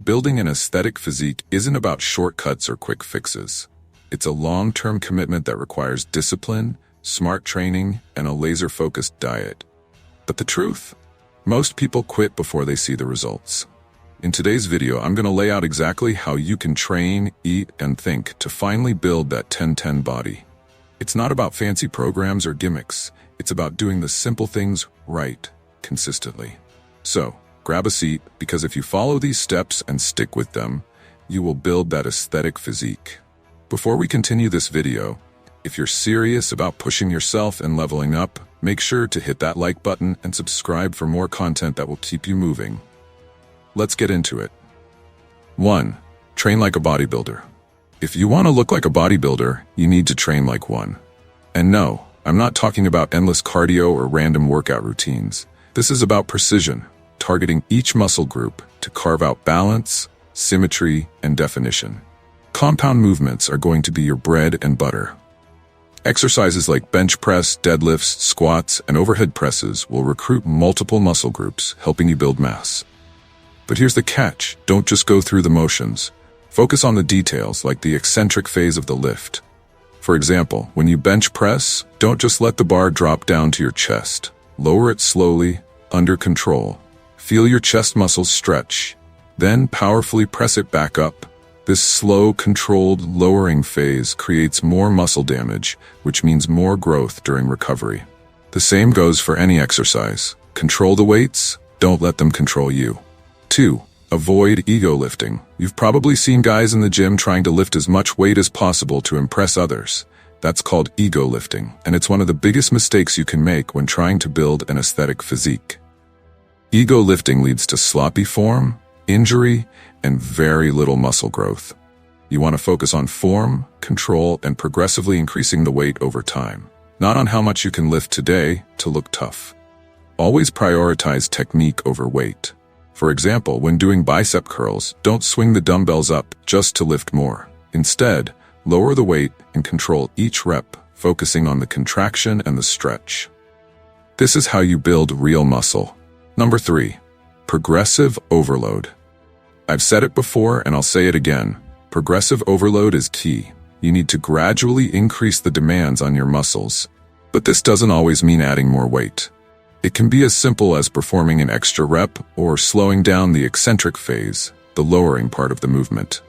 Building an aesthetic physique isn't about shortcuts or quick fixes. It's a long-term commitment that requires discipline, smart training, and a laser-focused diet. But the truth? Most people quit before they see the results. In today's video, I'm going to lay out exactly how you can train, eat, and think to finally build that 10-10 body. It's not about fancy programs or gimmicks. It's about doing the simple things right, consistently. So, grab a seat, because if you follow these steps and stick with them, you will build that aesthetic physique. Before we continue this video, if you're serious about pushing yourself and leveling up, make sure to hit that like button and subscribe for more content that will keep you moving. Let's get into it. 1. Train like a bodybuilder. If you want to look like a bodybuilder, you need to train like one. And no, I'm not talking about endless cardio or random workout routines. This is about precision, targeting each muscle group to carve out balance, symmetry, and definition. Compound movements are going to be your bread and butter. Exercises like bench press, deadlifts, squats, and overhead presses will recruit multiple muscle groups, helping you build mass. But here's the catch: don't just go through the motions. Focus on the details, like the eccentric phase of the lift. For example, when you bench press, don't just let the bar drop down to your chest. Lower it slowly, under control. Feel your chest muscles stretch, then powerfully press it back up. This slow, controlled lowering phase creates more muscle damage, which means more growth during recovery. The same goes for any exercise. Control the weights, don't let them control you. 2. Avoid ego lifting. You've probably seen guys in the gym trying to lift as much weight as possible to impress others. That's called ego lifting, and it's one of the biggest mistakes you can make when trying to build an aesthetic physique. Ego lifting leads to sloppy form, injury, and very little muscle growth. You want to focus on form, control, and progressively increasing the weight over time, not on how much you can lift today to look tough. Always prioritize technique over weight. For example, when doing bicep curls, don't swing the dumbbells up just to lift more. Instead, lower the weight and control each rep, focusing on the contraction and the stretch. This is how you build real muscle. Number 3. Progressive overload. I've said it before and I'll say it again. Progressive overload is key. You need to gradually increase the demands on your muscles. But this doesn't always mean adding more weight. It can be as simple as performing an extra rep or slowing down the eccentric phase, the lowering part of the movement.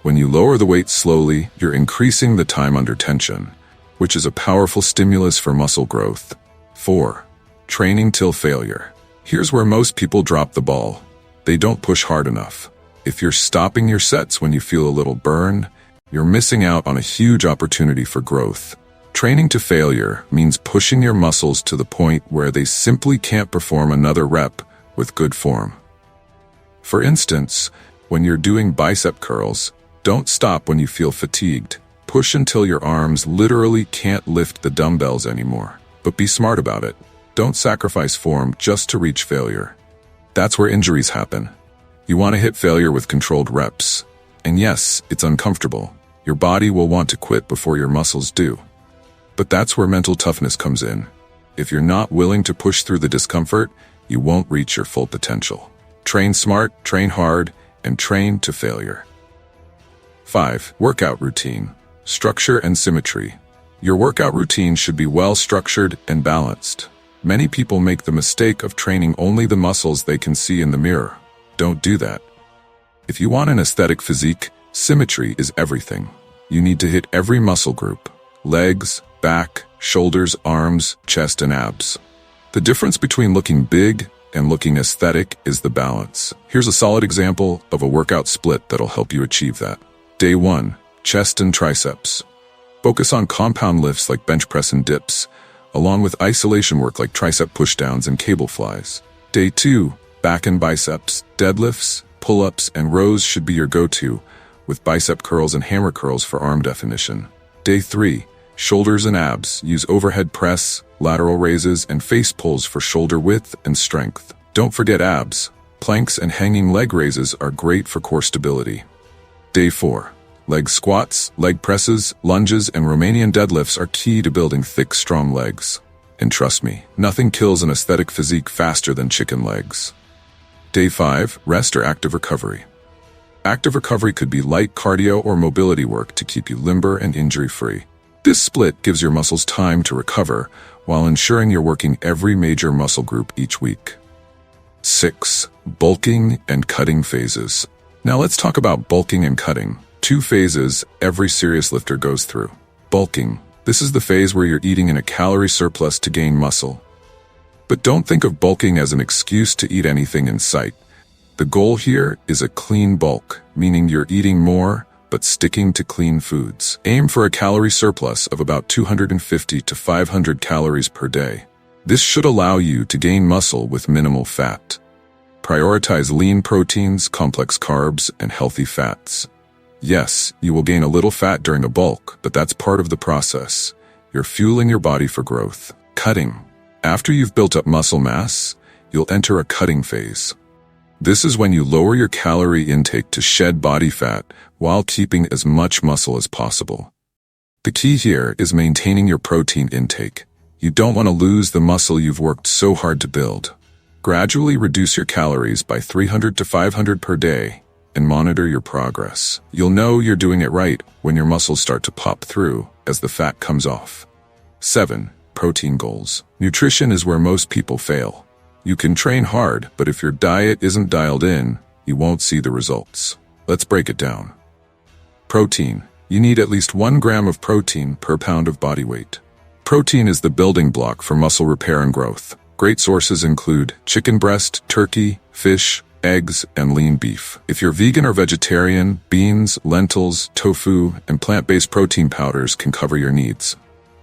When you lower the weight slowly, you're increasing the time under tension, which is a powerful stimulus for muscle growth. 4. Training till failure. Here's where most people drop the ball. They don't push hard enough. If you're stopping your sets when you feel a little burn, you're missing out on a huge opportunity for growth. Training to failure means pushing your muscles to the point where they simply can't perform another rep with good form. For instance, when you're doing bicep curls, don't stop when you feel fatigued. Push until your arms literally can't lift the dumbbells anymore. But be smart about it. Don't sacrifice form just to reach failure. That's where injuries happen. You want to hit failure with controlled reps. And yes, it's uncomfortable. Your body will want to quit before your muscles do. But that's where mental toughness comes in. If you're not willing to push through the discomfort, you won't reach your full potential. Train smart, train hard, and train to failure. 5. Workout routine. Structure and symmetry. Your workout routine should be well structured and balanced. Many people make the mistake of training only the muscles they can see in the mirror. Don't do that. If you want an aesthetic physique, symmetry is everything. You need to hit every muscle group: legs, back, shoulders, arms, chest, and abs. The difference between looking big and looking aesthetic is the balance. Here's a solid example of a workout split that'll help you achieve that. Day 1, chest and triceps. Focus on compound lifts like bench press and dips, along with isolation work like tricep pushdowns and cable flies. Day 2, back and biceps. Deadlifts, pull-ups, and rows should be your go-to, with bicep curls and hammer curls for arm definition. Day 3, shoulders and abs. Use overhead press, lateral raises, and face pulls for shoulder width and strength. Don't forget abs. Planks and hanging leg raises are great for core stability. Day 4, leg squats, leg presses, lunges, and Romanian deadlifts are key to building thick, strong legs. And trust me, nothing kills an aesthetic physique faster than chicken legs. Day 5, rest or active recovery. Active recovery could be light cardio or mobility work to keep you limber and injury-free. This split gives your muscles time to recover while ensuring you're working every major muscle group each week. 6. Bulking and cutting phases. Now let's talk about bulking and cutting, two phases every serious lifter goes through. Bulking. This is the phase where you're eating in a calorie surplus to gain muscle. But don't think of bulking as an excuse to eat anything in sight. The goal here is a clean bulk, meaning you're eating more, but sticking to clean foods. Aim for a calorie surplus of about 250 to 500 calories per day. This should allow you to gain muscle with minimal fat. Prioritize lean proteins, complex carbs, and healthy fats. Yes, you will gain a little fat during a bulk, but that's part of the process. You're fueling your body for growth. Cutting. After you've built up muscle mass, you'll enter a cutting phase. This is when you lower your calorie intake to shed body fat while keeping as much muscle as possible. The key here is maintaining your protein intake. You don't want to lose the muscle you've worked so hard to build. Gradually reduce your calories by 300 to 500 per day and monitor your progress. You'll know you're doing it right when your muscles start to pop through as the fat comes off. 7. Protein goals. Nutrition is where most people fail. You can train hard, but if your diet isn't dialed in, you won't see the results. Let's break it down. Protein. You need at least 1 gram of protein per pound of body weight. Protein is the building block for muscle repair and growth. Great sources include chicken breast, turkey, fish, eggs, and lean beef. If you're vegan or vegetarian, beans, lentils, tofu, and plant-based protein powders can cover your needs.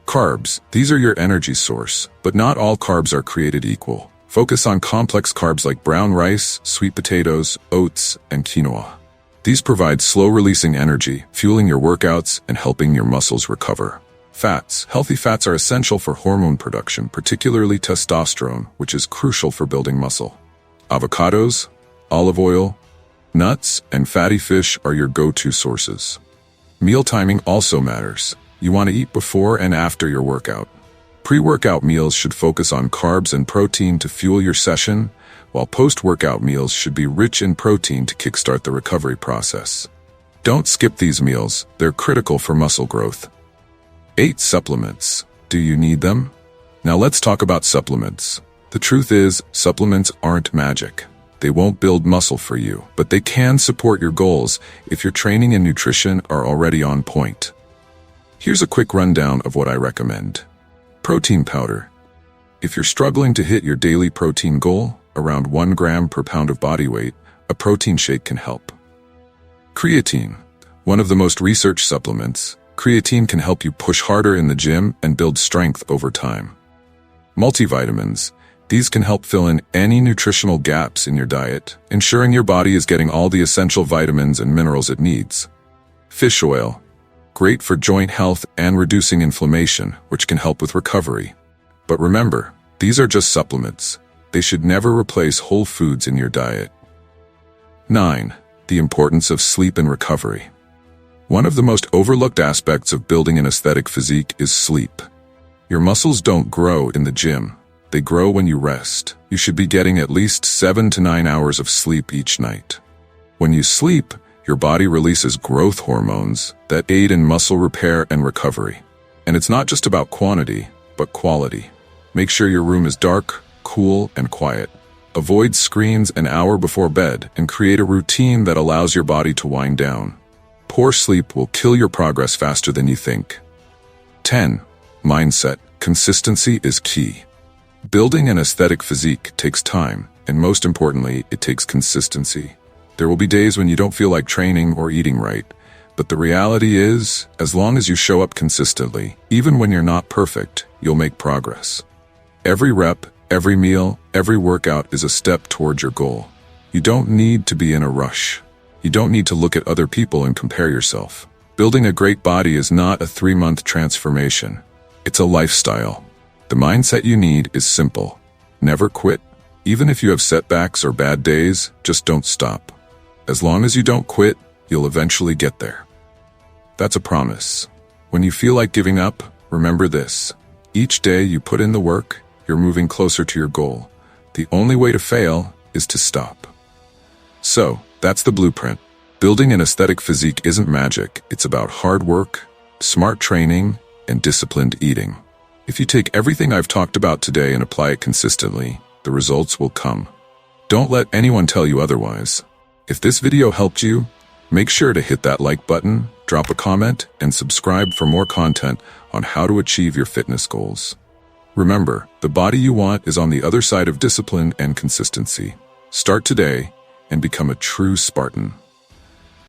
Carbs. These are your energy source, but not all carbs are created equal. Focus on complex carbs like brown rice, sweet potatoes, oats, and quinoa. These provide slow-releasing energy, fueling your workouts and helping your muscles recover. Fats. Healthy fats are essential for hormone production, particularly testosterone, which is crucial for building muscle. Avocados, olive oil, nuts, and fatty fish are your go-to sources. Meal timing also matters. You want to eat before and after your workout. Pre-workout meals should focus on carbs and protein to fuel your session, while post-workout meals should be rich in protein to kickstart the recovery process. Don't skip these meals, they're critical for muscle growth. 8. Supplements. Do you need them? Now let's talk about supplements. The truth is, supplements aren't magic. They won't build muscle for you, but they can support your goals if your training and nutrition are already on point. Here's a quick rundown of what I recommend. Protein powder. If you're struggling to hit your daily protein goal, around 1 gram per pound of body weight, a protein shake can help. Creatine. One of the most researched supplements, creatine can help you push harder in the gym and build strength over time. Multivitamins. These can help fill in any nutritional gaps in your diet, ensuring your body is getting all the essential vitamins and minerals it needs. Fish oil. Great for joint health and reducing inflammation, which can help with recovery. But remember, these are just supplements. They should never replace whole foods in your diet. 9. The importance of sleep and recovery. One of the most overlooked aspects of building an aesthetic physique is sleep. Your muscles don't grow in the gym. They grow when you rest. You should be getting at least 7 to 9 hours of sleep each night. When you sleep, your body releases growth hormones that aid in muscle repair and recovery. And it's not just about quantity, but quality. Make sure your room is dark, cool, and quiet. Avoid screens an hour before bed and create a routine that allows your body to wind down. Poor sleep will kill your progress faster than you think. 10. Mindset. Consistency is key. Building an aesthetic physique takes time, and most importantly, it takes consistency. There will be days when you don't feel like training or eating right, but the reality is, as long as you show up consistently, even when you're not perfect, you'll make progress. Every rep, every meal, every workout is a step towards your goal. You don't need to be in a rush. You don't need to look at other people and compare yourself. Building a great body is not a 3-month transformation. It's a lifestyle. The mindset you need is simple. Never quit. Even if you have setbacks or bad days, just don't stop. As long as you don't quit, you'll eventually get there. That's a promise. When you feel like giving up, remember this. Each day you put in the work, you're moving closer to your goal. The only way to fail is to stop. So, that's the blueprint. Building an aesthetic physique isn't magic. It's about hard work, smart training, and disciplined eating. If you take everything I've talked about today and apply it consistently, the results will come. Don't let anyone tell you otherwise. If this video helped you, make sure to hit that like button, drop a comment, and subscribe for more content on how to achieve your fitness goals. Remember, the body you want is on the other side of discipline and consistency. Start today and become a true Spartan.